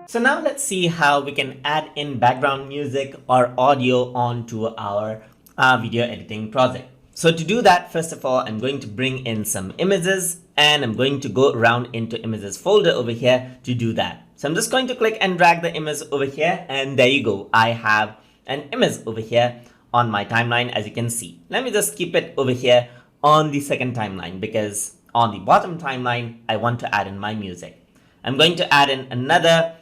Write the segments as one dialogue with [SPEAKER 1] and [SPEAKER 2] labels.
[SPEAKER 1] So now let's see how we can add in background music or audio onto our video editing project. So to do that, first of all, I'm going to bring in some images and I'm going to go around into images folder over here to do that. So I'm just going to click and drag the image over here, and there you go. I have an image over here on my timeline, as you can see. Let me just keep it over here on the second timeline, because on the bottom timeline, I want to add in my music. I'm going to add in another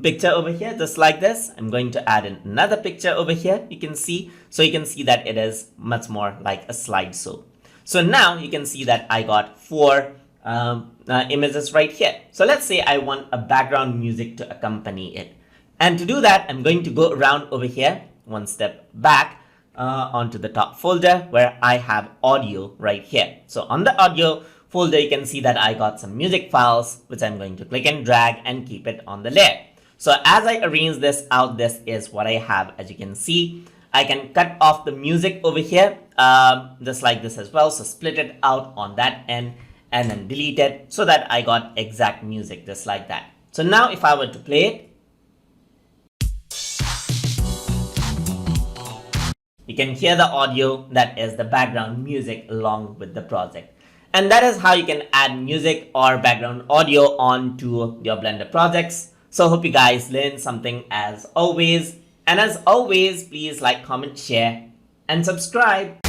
[SPEAKER 1] picture over here, just like this. I'm going to add in another picture over here. You can see that it is much more like a slideshow. So now you can see that I got four images right here. So let's say I want a background music to accompany it. And to do that, I'm going to go around over here, one step back onto the top folder where I have audio right here. So on the audio folder, you can see that I got some music files, which I'm going to click and drag and keep it on the layer. So as I arrange this out, this is what I have. As you can see, I can cut off the music over here, just like this as well. So split it out on that end and then delete it so that I got exact music just like that. So now if I were to play it, you can hear the audio that is the background music along with the project. And that is how you can add music or background audio onto your Blender projects. So hope you guys learned something as always. And as always, please like, comment, share, and subscribe.